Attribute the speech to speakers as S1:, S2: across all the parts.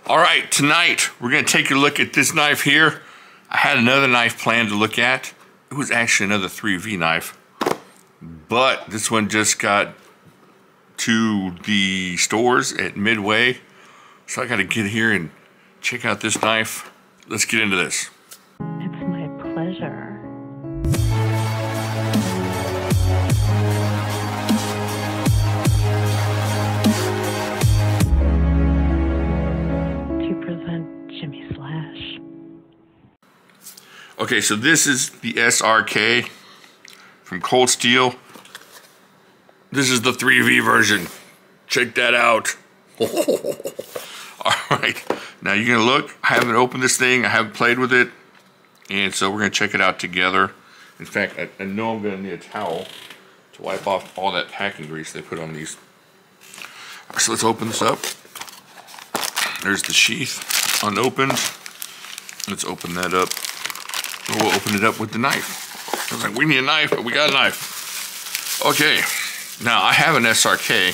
S1: All right, tonight we're gonna take a look at this knife here. I had another knife planned to look at. It was actually another 3V knife, but this one just got to the stores at Midway. So I gotta get here and check out this knife. Let's get into this.
S2: It's my pleasure. To present Jimislash.
S1: Okay, so this is the SRK from Cold Steel. This is the 3V version. Check that out. All right, now you're gonna look. I haven't opened this thing. I haven't played with it. And so we're gonna check it out together. In fact, I know I'm gonna need a towel to wipe off all that packing grease they put on these. All right, so let's open this up. There's the sheath unopened. Let's open that up. We'll open it up with the knife. I was like, we need a knife, but we got a knife. Okay, now I have an SRK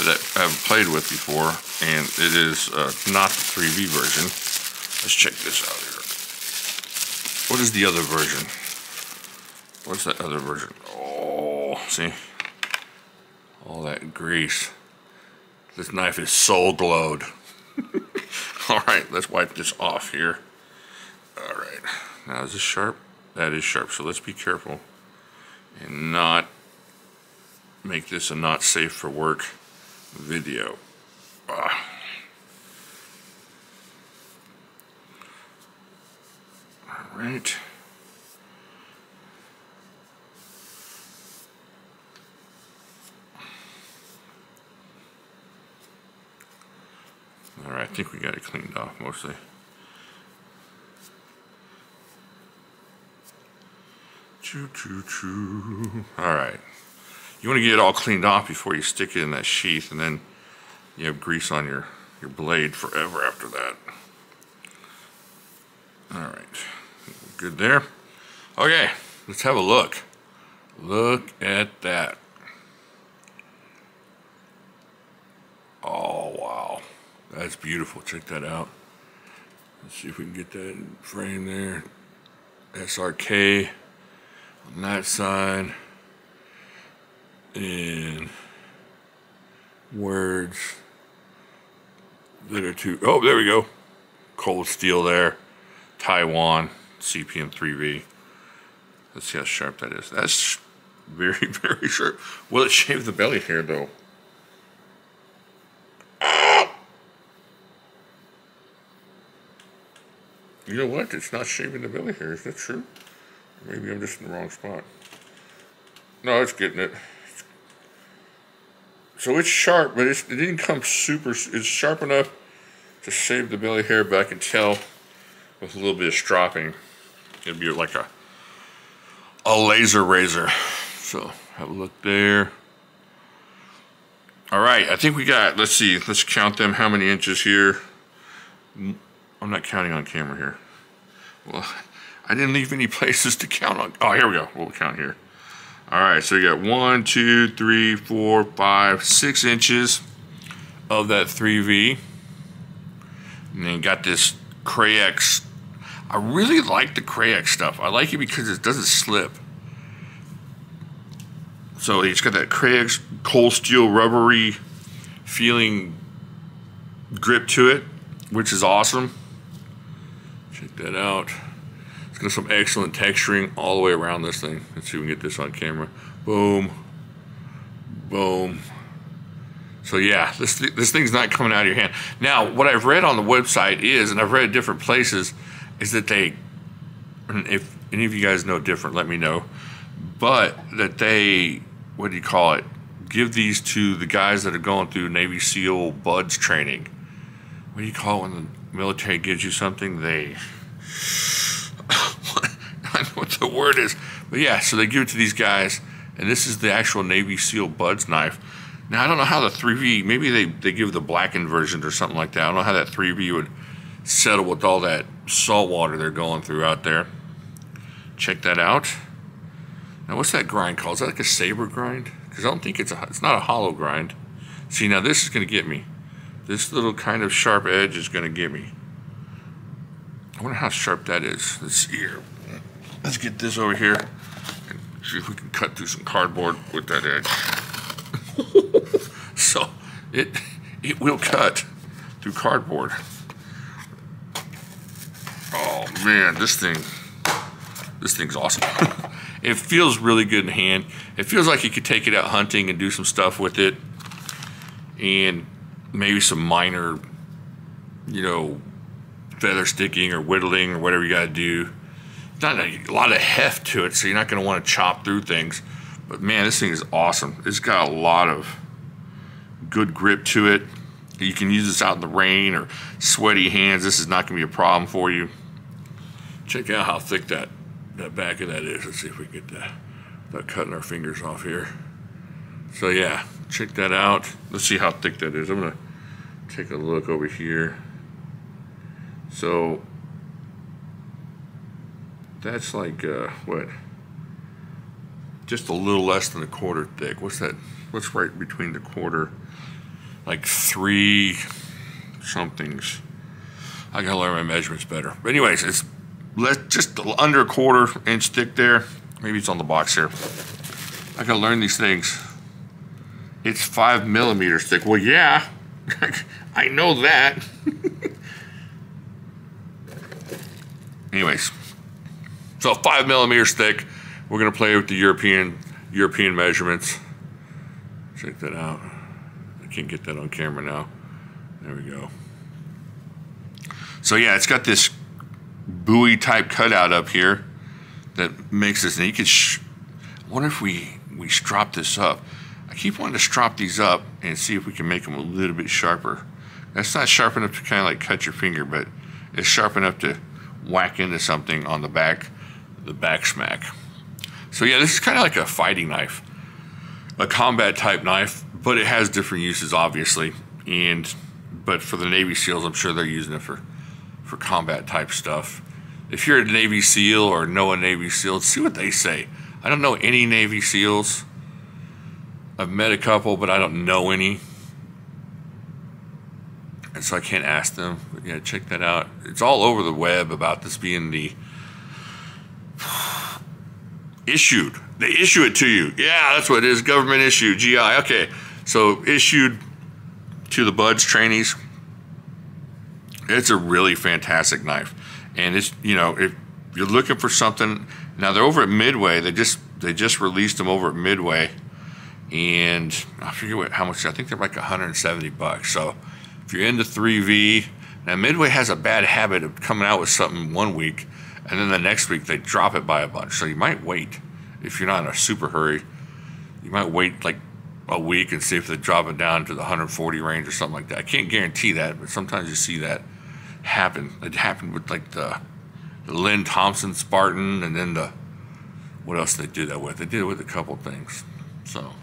S1: that I haven't played with before, and it is not the 3V version. Let's check this out here. What is the other version? What's that other version? Oh, see? All that grease. This knife is so glowed. All right, let's wipe this off here. All right, now is this sharp? That is sharp, so let's be careful and not make this a not safe for work video. All right. All right, I think we got it cleaned off mostly. Choo choo choo. All right. You want to get it all cleaned off before you stick it in that sheath, and then you have grease on your blade forever after that. All right, good there. Okay, let's have a look. Look at that. Oh, wow. That's beautiful. Check that out. Let's see if we can get that in frame there. SRK on that side. And words that are too, oh, there we go. Cold Steel there. Taiwan, CPM 3V. Let's see how sharp that is. That's very, very sharp. Will it shave the belly hair though? You know what? It's not shaving the belly hair. Is that true? Maybe I'm just in the wrong spot. No, it's getting it. So it's sharp, but it didn't come super, it's sharp enough to shave the belly hair, but I can tell with a little bit of stropping, it'd be like a laser razor. So have a look there. All right, I think we got, let's see, let's count them, how many inches here. I'm not counting on camera here. Well, I didn't leave any places to count on. Oh, here we go, we'll count here. All right, so you got 1, 2, 3, 4, 5, 6 inches of that 3V. And then you got this Crayex. I really like the Crayex stuff. I like it because it doesn't slip. So it's got that Crayex Cold Steel rubbery feeling grip to it, which is awesome. Check that out. It's got some excellent texturing all the way around this thing. Let's see if we can get this on camera. Boom. Boom. So yeah, this thing's not coming out of your hand. Now, what I've read on the website is, and I've read different places, is that they, and if any of you guys know different, let me know, but that they, what do you call it, give these to the guys that are going through Navy SEAL BUDS training. What do you call it when the military gives you something? They, I don't know what the word is, but yeah, so they give it to these guys, and this is the actual Navy SEAL BUDS knife. Now, I don't know how the 3V, maybe they give the blackened version or something like that. I don't know how that 3V would settle with all that salt water they're going through out there. Check that out. Now, what's that grind called? Is that like a saber grind? Because I don't think it's not a hollow grind. See, now this is going to get me. this little kind of sharp edge is going to get me. I wonder how sharp that is. Let's see here. Let's get this over here and see if we can cut through some cardboard with that edge. So it will cut through cardboard. Oh man, this thing's awesome. It feels really good in hand. It feels like you could take it out hunting and do some stuff with it, and maybe some minor, you know, feather sticking or whittling or whatever you got to do. Not a lot of heft to it, so you're not going to want to chop through things. But man, this thing is awesome. It's got a lot of good grip to it. You can use this out in the rain or sweaty hands. This is not going to be a problem for you. Check out how thick that back of that is. Let's see if we get that without cutting our fingers off here. So yeah, check that out. Let's see how thick that is. I'm going to take a look over here. So that's like what? Just a little less than a quarter thick. What's that? What's right between the quarter? Like 3 somethings. I gotta learn my measurements better. But anyways, it's just under a quarter inch thick there. Maybe it's on the box here. I gotta learn these things. It's 5 millimeters thick. Well, yeah, I know that. Anyways, so 5 millimeters thick. We're gonna play with the European measurements. Check that out. I can't get that on camera now. There we go. So yeah, it's got this buoy type cutout up here that makes this, and you could, I wonder if we strop this up. I keep wanting to strop these up and see if we can make them a little bit sharper. That's not sharp enough to kind of like cut your finger, but it's sharp enough to whack into something on the back smack. So yeah, this is kind of like a fighting knife, a combat type knife, but it has different uses obviously. But for the Navy SEALs, I'm sure they're using it for combat type stuff. If you're a Navy SEAL or know a Navy SEAL, see what they say. I don't know any Navy SEALs. I've met a couple, but I don't know any. And so I can't ask them. But yeah, check that out. It's all over the web about this being the issued. They issue it to you. Yeah, that's what it is. Government issued. GI. Okay. So issued to the buds, trainees. It's a really fantastic knife. And it's, you know, if you're looking for something, now they're over at Midway. They just released them over at Midway. And I forget how much, I think they're like $170. So if you're into 3V, now Midway has a bad habit of coming out with something one week, and then the next week they drop it by a bunch. So you might wait, if you're not in a super hurry, you might wait like a week and see if they drop it down to the 140 range or something like that. I can't guarantee that, but sometimes you see that happen. It happened with like the Lynn Thompson Spartan, and then what else did they do that with? They did it with a couple things. So,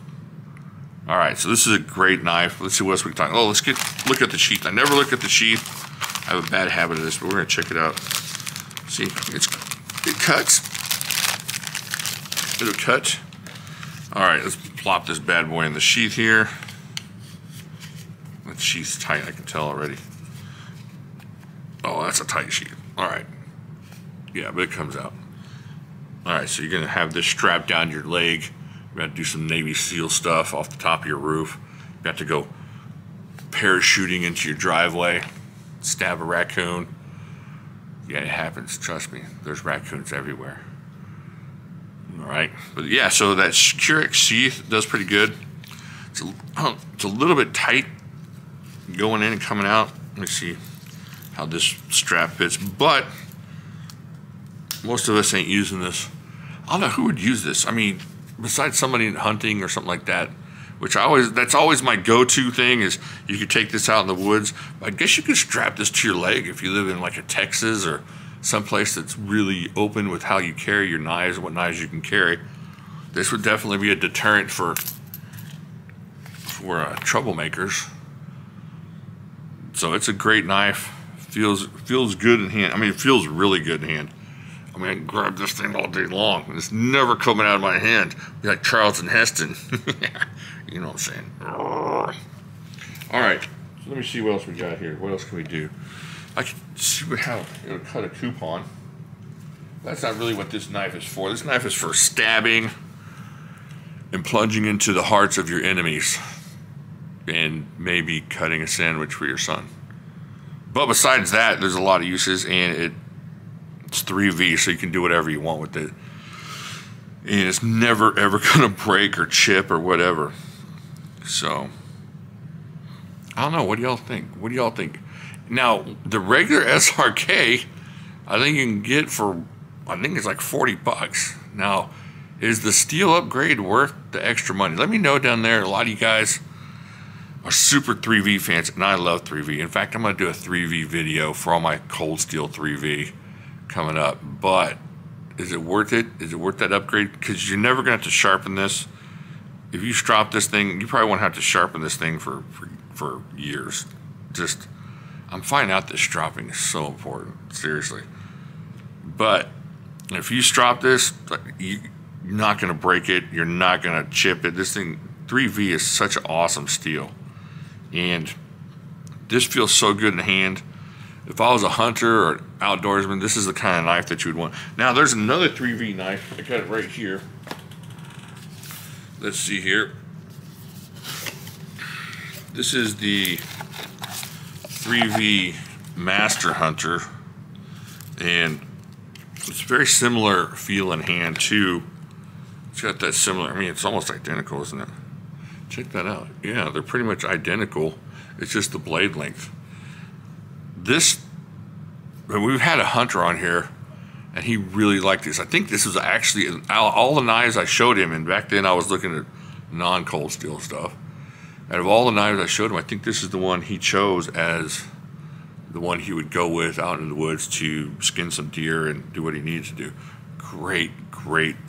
S1: all right, so this is a great knife. Let's see what else we can talk. Oh, let's look at the sheath. I never look at the sheath. I have a bad habit of this, but we're gonna check it out. See, it cuts. It'll cut. All right, let's plop this bad boy in the sheath here. That sheath's tight, I can tell already. Oh, that's a tight sheath. All right. Yeah, but it comes out. All right, so you're gonna have this strapped down your leg. You got to do some Navy SEAL stuff off the top of your roof. You got to go parachuting into your driveway, stab a raccoon. Yeah, it happens. Trust me. There's raccoons everywhere. All right, but yeah, so that Curex sheath does pretty good. It's a little bit tight going in and coming out. Let me see how this strap fits, but most of us ain't using this. I don't know who would use this. I mean, besides somebody hunting or something like that, that's always my go-to thing, is you could take this out in the woods. I guess you could strap this to your leg if you live in like a Texas or someplace that's really open with how you carry your knives and what knives you can carry. This would definitely be a deterrent for troublemakers. So it's a great knife. Feels good in hand. I mean, it feels really good in hand. I mean, I can grab this thing all day long, and it's never coming out of my hand. Be like Charlton Heston. You know what I'm saying? All right, So let me see what else we got here. What else can we do? I can see how it'll cut a coupon. That's not really what this knife is for. This knife is for stabbing and plunging into the hearts of your enemies and maybe cutting a sandwich for your son. But besides that, there's a lot of uses, and it's 3V, so you can do whatever you want with it. And it's never ever gonna break or chip or whatever. So I don't know. What do y'all think? What do y'all think? Now, the regular SRK, I think you can get for, I think it's like 40 bucks. Now, is the steel upgrade worth the extra money? Let me know down there. A lot of you guys are super 3V fans, and I love 3V. In fact, I'm going to do a 3V video for all my cold steel 3V coming up. But is it worth it? Is it worth that upgrade? Because you're never going to have to sharpen this. If you strop this thing, you probably won't have to sharpen this thing for years. Just, I'm finding out that stropping is so important, seriously. But if you strop this, you're not going to break it. You're not going to chip it. This thing, 3V is such an awesome steel. And this feels so good in the hand. If I was a hunter or outdoorsman, this is the kind of knife that you would want. Now, there's another 3V knife. I got it right here. Let's see here. This is the 3V Master Hunter. And it's very similar feel in hand, too. It's got that similar, I mean, it's almost identical, isn't it? Check that out. Yeah, they're pretty much identical. It's just the blade length. This, we've had a hunter on here, and he really liked this. I think this was actually, all the knives I showed him, and back then I was looking at non-cold steel stuff. Out of all the knives I showed him, I think this is the one he chose as the one he would go with out in the woods to skin some deer and do what he needs to do. Great,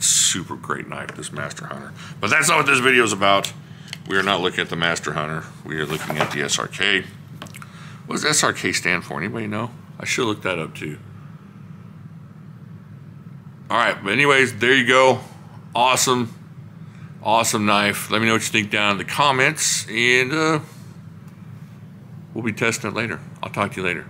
S1: super great knife, this Master Hunter. But that's not what this video is about. We are not looking at the Master Hunter. We are looking at the SRK. What does SRK stand for? Anybody know? I should look that up too. All right, but anyways, there you go. Awesome knife. Let me know what you think down in the comments, and we'll be testing it later. I'll talk to you later.